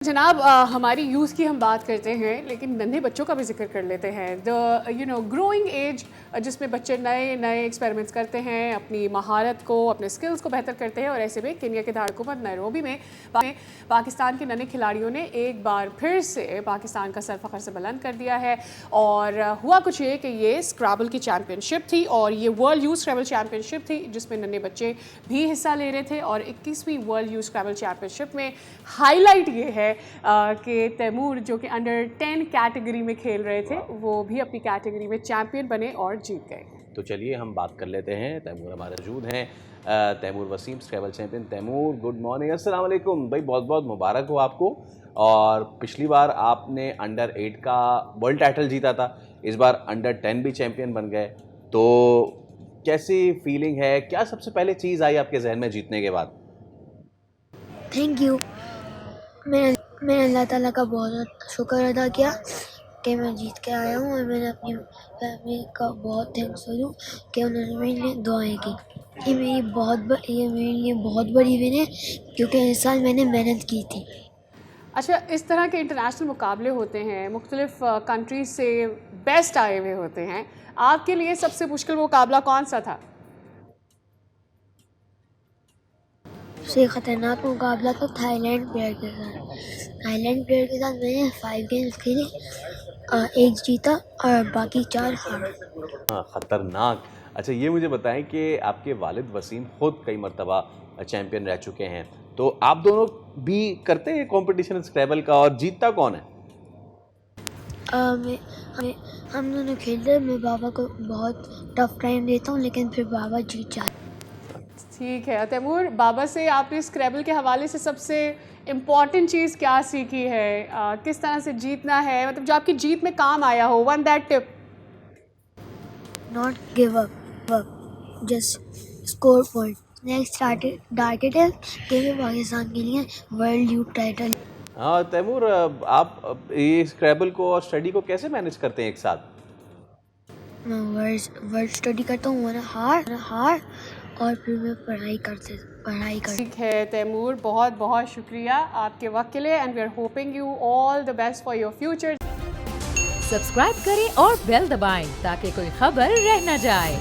जनाब हमारी यूथ की हम बात करते हैं लेकिन नन्हे बच्चों का भी जिक्र कर लेते हैं। द ग्रोइंग एज जिसमें बच्चे नए नए एक्सपेरिमेंट्स करते हैं, अपनी महारत को, अपने स्किल्स को बेहतर करते हैं। और ऐसे में केन्या के दारकूमत नैरोबी में पाकिस्तान के नन्हे खिलाड़ियों ने एक बार फिर से पाकिस्तान का सर फ़ख्र से बुलंद कर दिया है। और हुआ कुछ ये कि ये स्क्रैबल की चैम्पियनशिप थी और ये वर्ल्ड यूथ स्क्रैबल चैम्पियनशिप थी जिसमें नन्हे बच्चे भी हिस्सा ले रहे थे। और 21वीं वर्ल्ड यूथ स्क्रैबल चैम्पियनशिप में हाईलाइट ये है कि तैमूर जो कि अंडर 10 कैटेगरी में खेल रहे थे वो भी अपनी कैटेगरी में चैंपियन बने और जीत गए। तो चलिए हम बात कर लेते हैं। तैमूर हमारे मौजूद हैं, Taimur Waseem scrabble champion. Taimur good morning, अस्सलाम वालेकुम भाई, बहुत बहुत मुबारक हो आपको। और पिछली बार आपने अंडर 8 का वर्ल्ड टाइटल जीता था, इस बार अंडर 10 भी चैंपियन बन गए, तो कैसी फीलिंग है? क्या सबसे पहले चीज़ आई आपके जहन में जीतने के बाद? Thank you. मैंने अल्लाह ताला का बहुत शुक्र अदा किया कि मैं जीत के आया हूँ। और मैंने अपनी फैमिली का बहुत थैंक्स करूँ कि उन्होंने मेरे लिए दुआएं की। ये मेरे लिए बहुत बड़ी विन है क्योंकि इस साल मैंने मेहनत की थी। अच्छा, इस तरह के इंटरनेशनल मुकाबले होते हैं, मुख्तलिफ कंट्रीज से बेस्ट आए हुए होते हैं, आपके लिए सबसे मुश्किल मुकाबला कौन सा था? सबसे ख़तरनाक मुकाबला था थाईलैंड प्लेयर के साथ। थाईलैंड प्लेयर के साथ मैंने 5 गेम्स खेले, एक जीता और बाकी 4 हारा। हाँ, ख़तरनाक। अच्छा, ये मुझे बताएं कि आपके वालिद वसीम ख़ुद कई मरतबा चैंपियन रह चुके हैं, तो आप दोनों भी करते हैं कंपटीशन स्क्रैबल का, और जीतता कौन है? हम दोनों खेलते हैं। मैं बाबा को बहुत टफ टाइम देता हूँ लेकिन फिर बाबा जीत जाते। ठीक है तैमूर, बाबा से आपने स्क्रैबल के हवाले से सबसे इम्पॉर्टेंट चीज़ क्या सीखी है? किस तरह से जीतना है, मतलब जो आपकी जीत में काम आया हो, one that tip? Not give up, just score point. Next target है कि मैं पाकिस्तान के लिए वर्ल्ड यूथ टाइटल। हाँ तैमूर, आप ये स्क्रैबल को और स्टडी को कैसे मैनेज करते हैं एक साथ? मैं वर्ड स्टडी करता हूँ, हार और फिर मैं पढ़ाई करती। ठीक है तैमूर, बहुत बहुत शुक्रिया आपके वक्त के लिए and we are hoping you all the best for your future. Subscribe करें और बेल दबाएं ताकि कोई खबर रह न जाए।